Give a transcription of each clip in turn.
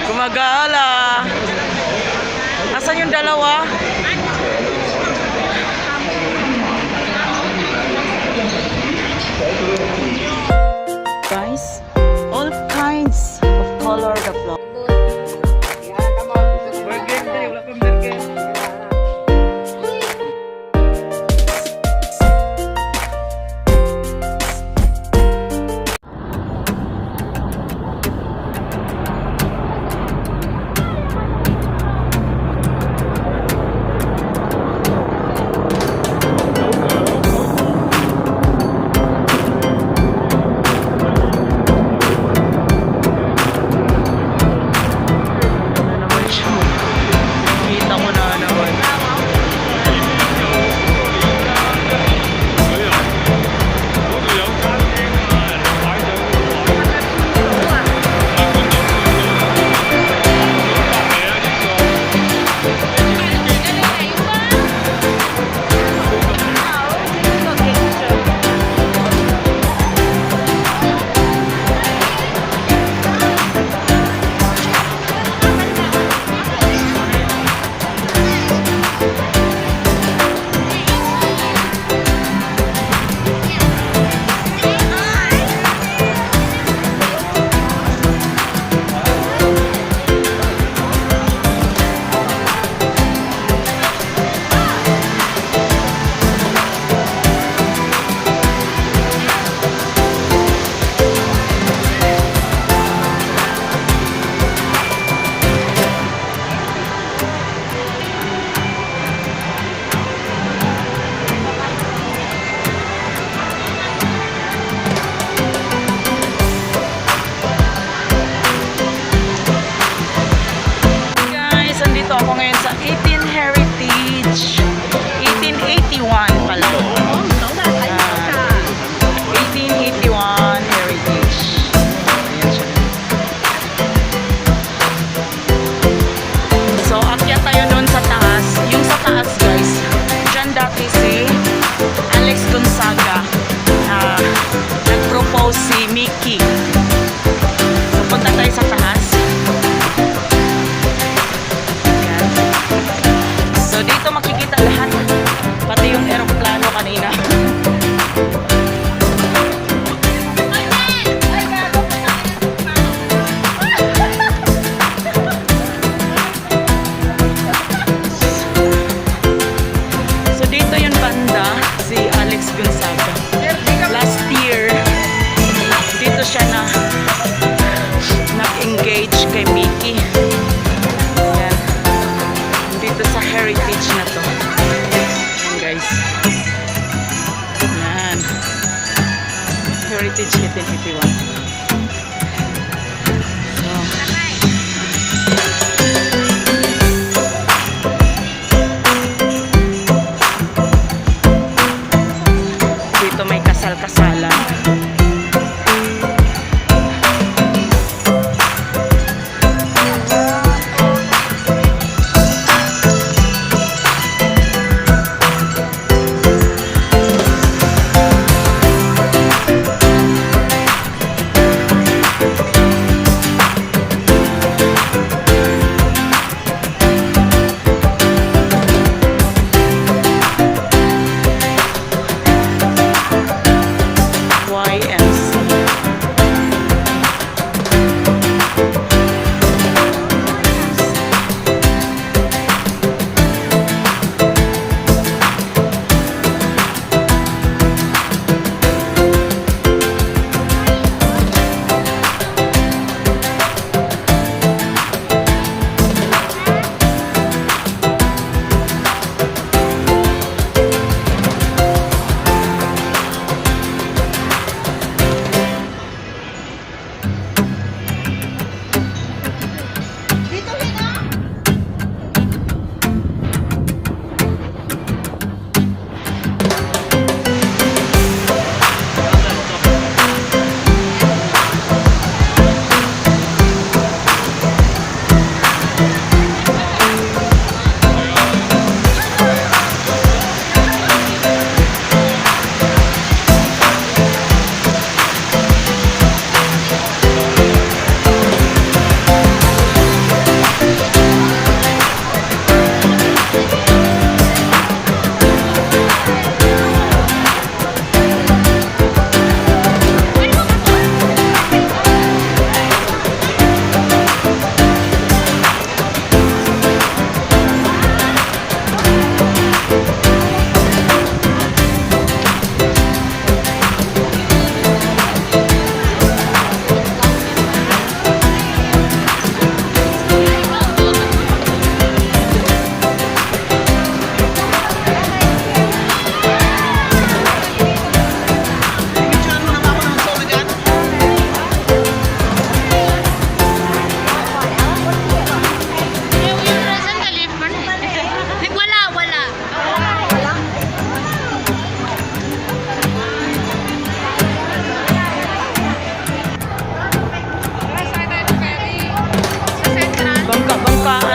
Gumagala. Asan yung dalawa? Guys, all kinds of color the flower.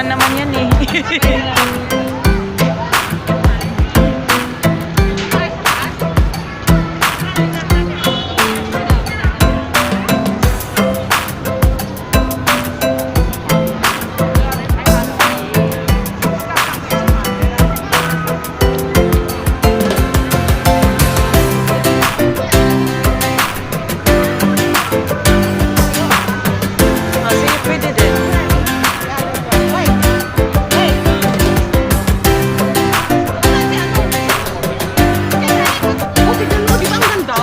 Saan naman yan eh? Kasi pwede din. Oh, tignan mo, di ba ang ganda?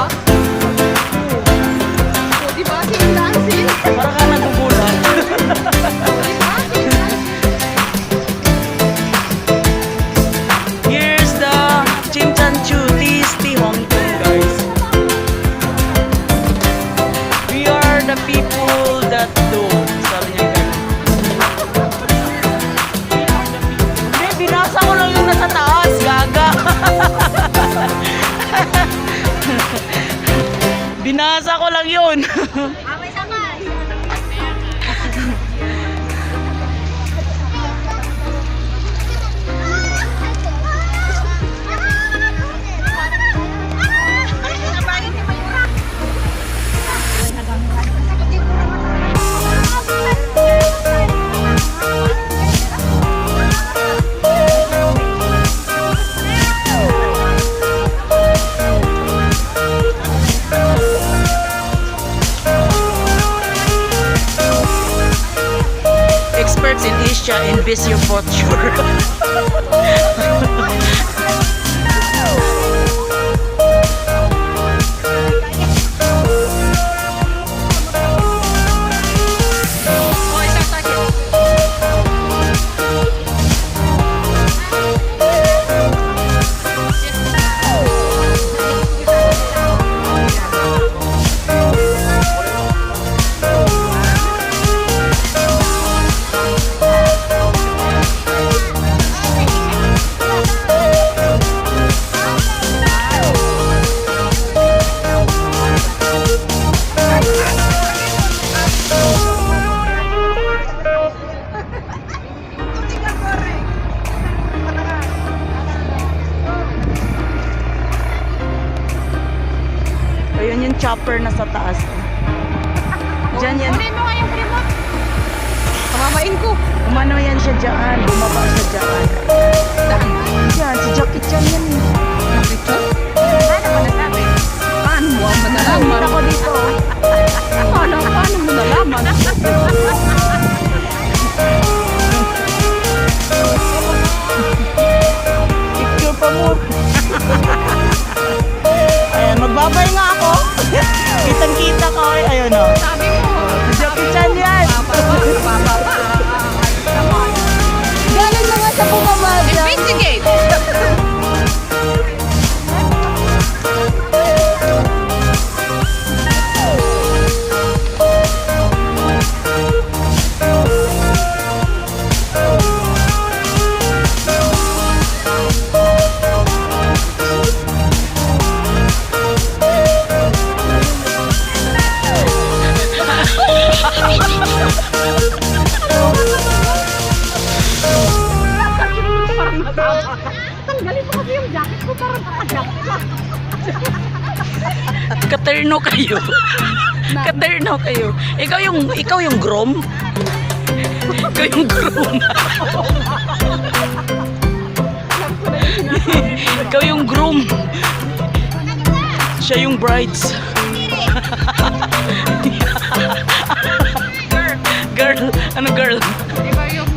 Oh, di ba? Sing dancing. Para ka nagugulat. Here's the Chimchanchu Tasty Hong Kong, guys. We are the people that do. Sabi niya ganun. Hindi, binasa ko lang yung nasa taas. Gaga. Binasa ko lang yun. Amay sabay. Experts in Asia envy your future. Oh, isang target. Ayun yung chopper na sa taas. Diyan yan. Kunin mo nga yung remote. Kamamain ko. Umano yan siya dyan. Bumaba siya dyan. Daan. Yan, si Jackie Chan yan eh. Nakita? Paano mo nasabi? Paano mo ang malalaman? Nakita ko dito. Paano mo nalaman? Picture pa mo. Ayan, magbabay nga ako. Kitang-kita ko. Ayun o. Sabi mo. Si Jackie Chan yan. Bababa. Galing na nga sa bumaba dyan. Investigate. Tanggalin mo kasi yung jacket ko para naka-jacket ka. Katerno kayo. Katerno kayo. Ikaw yung groom. Ikaw yung groom. Ikaw yung groom. Siya yung brides. Girl. Ano girl? Iba yung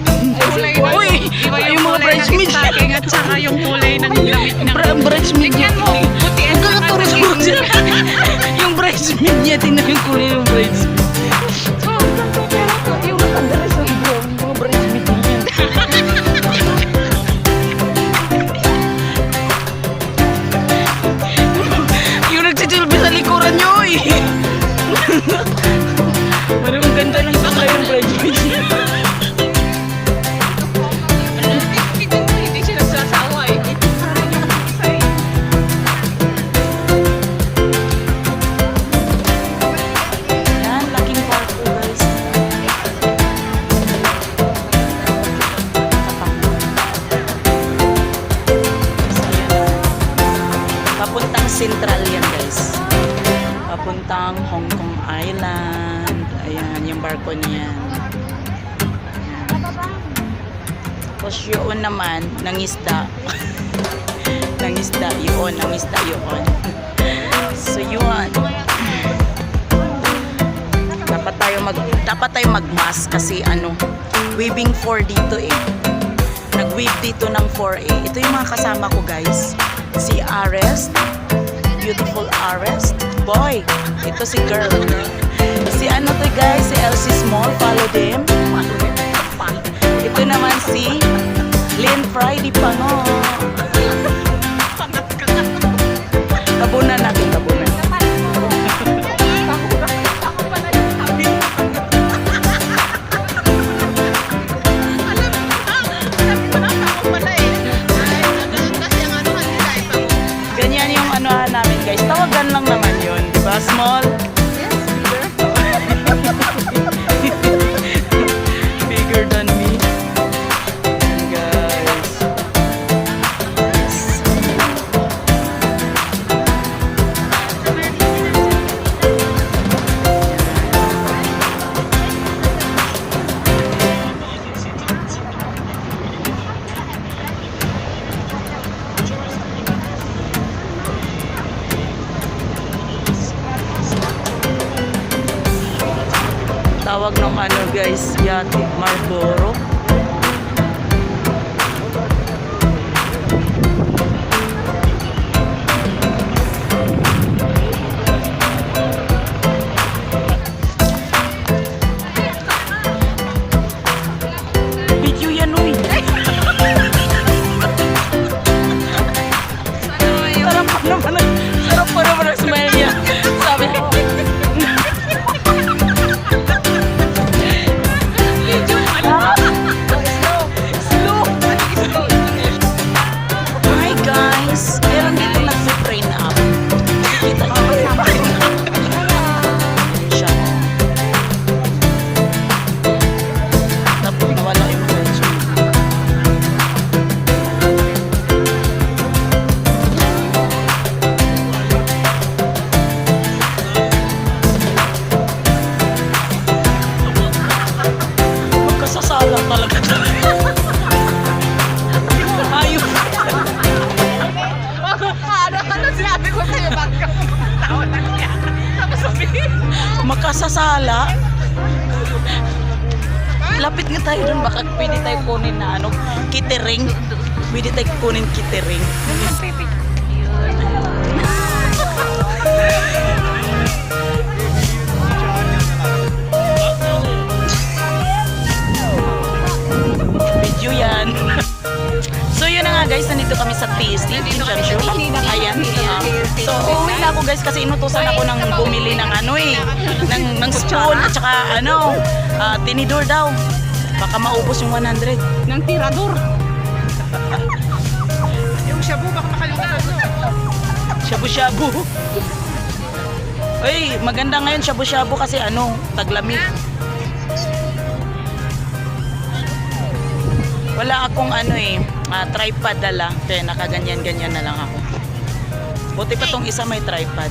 kulay ng... Uy! Iba Ay, yung yung mga kulay ng bridesmaids. stocking at saka yung kulay ng damit ng... Bridesmaid niya. Tignan mo, puti at saka Tourist naging- box. Yung bridesmaid niya. Tingnan yung kulay yung bridesmaid. Yung nakadress ang groom. Mga bridesmaid niya. Yung nagsisilbi sa likuran niyo eh. Parang ang ganda ng sakay yung bridesmaid niya. Tignan mo, hindi siya nagsasawa eh. Yan, barko niyan. Tapos yun naman, nangisda. Nangisda yun. So yun. Dapat tayo mag-mask kasi waving 4 dito eh. Nag-wave dito ng 4 eh. Ito yung mga kasama ko guys. Si Arest. Beautiful Arest. Boy. Ito si girl. Si to guys, si Elsie Small. Follow them. Ito naman si Lynn Friday pa no. Tabunan natin, tabunan. Ganyan yung namin guys. Tawagan lang naman yun. Diba? Small. Bigger than me. Yan guys. Yes. Tawag ng guys, yate, Marlboro. Video yan uy. Sarap pa naman ang smile niya. Sabi ko. Makasasala. Lapit nga tayo dun, baka pwede tayo kunin na kitering. Pwede tayo kunin kitering. Video yan. So yun na nga guys, nandito kami sa TST. Ayan. So uuwi na ako guys kasi inutusan ako ng bumili ng ng spoon at saka tinidor daw. Baka maubos yung 100. Ng tirador. Yung shabu, baka makalimutan. Shabu-shabu. Ay, maganda ngayon shabu-shabu kasi taglamig. Wala akong tripod dala. Kaya nakaganyan-ganyan na lang ako. Buti pa tong isa may tripod.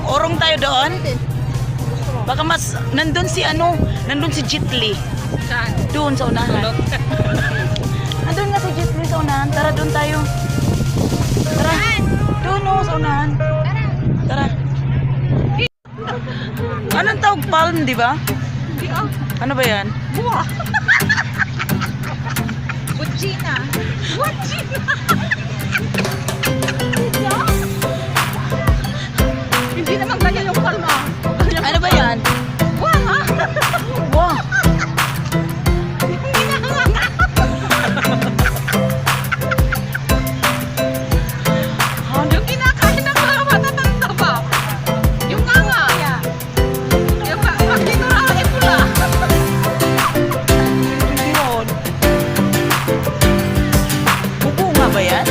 Orong tayo doon? Baka nandun si Jitli. Saan? Doon sa unahan. Nandun nga si Jitli sa unahan. Tara doon tayo. Tara. Doon sa unahan. Tara. Anong tawag palm, di ba? Ano ba yan? Buwa. Butchina. Hindi naman ganyan yung palma. Ano ba yan? Buwa. Wow. Yung kinakain ng mga matatanda ba? Yung nganga. Yung pag tinuraan yung pula. Yun. Bubunga ba yan?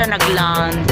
siya nag-land.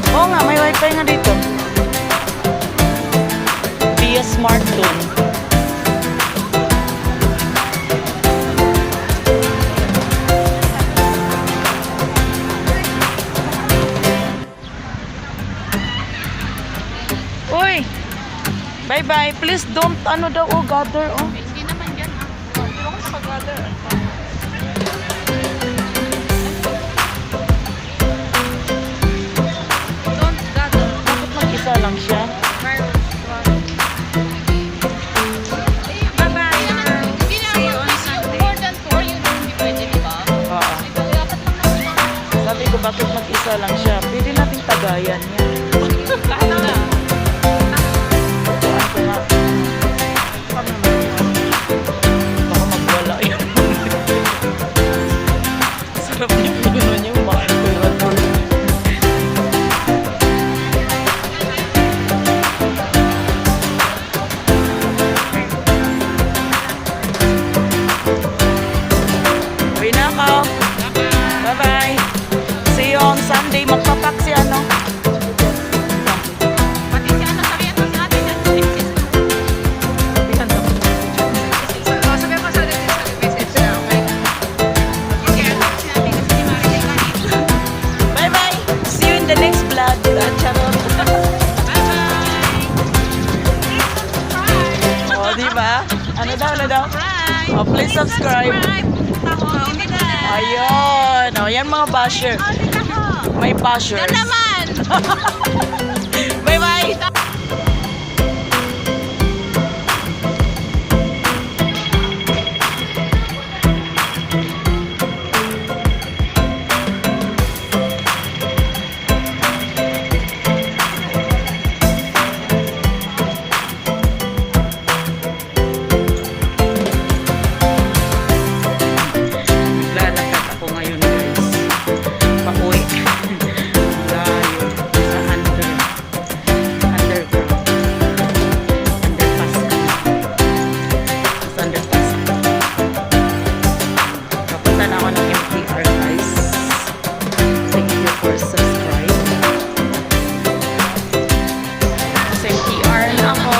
Oo nga, may wifi nga dito. Via smartphone. Uy! Bye-bye. Please don't, ano daw, oh, gather, oh. Hindi naman yan. Hindi ako sa pag-gather. Don't gather. Bakit mag-isa lang siya? Bye-bye. Hindi naman more than 4 yun. Hindi pwede, di ba? Oo. Dapat lang naman. Sabi ko, bakit mag-isa lang siya? Pwede nating tagayan yan. Lahat na. Tuan ko nga. Baka magwala yun. Sarap niya po yun yung mga ito. Uwi na ako. Bye-bye. See you on Sunday. Magpapak si ano. Pati si ano, sabihan mo sa atin. Sabihan mo sa atin sa message na, okay? Okay, ano sinabi kasi ni Marilyn kanina. Bye-bye. See you in the next vlog. Charot. Bye-bye. O, diba? Ano daw, ano daw? Bye. Oh, please subscribe. Ayun. O, yan mga basher. May bashers. Yan naman. Bye-bye. Lalakad ako ngayon, guys. Pauwi. Layo. Sa underground. Underpass. Sa underpass. Kapunta na ako ng MTR, guys. Thank you for subscribe. Sa MTR na ako.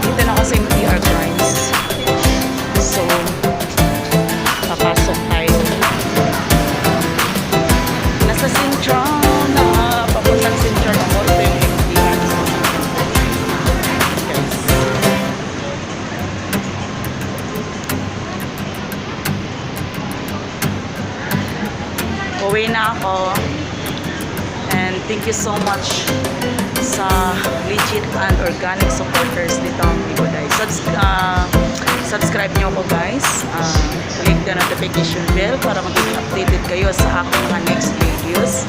Dito na ako sa MTR, guys. So, papasok tayo. Nasa Central na. Papuntang Central na. Ito yung MTR. Guys. Uwi na ako. thank you so much sa legit and organic supporters nitong Bigo Day. Subscribe nyo ako guys. Click the notification bell para maging updated kayo sa aking mga next videos.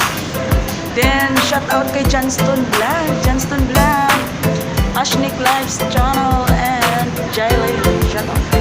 Then, shout out kay Johnston Vlog, Ashnik Lives Channel, and Jailin. Shout out.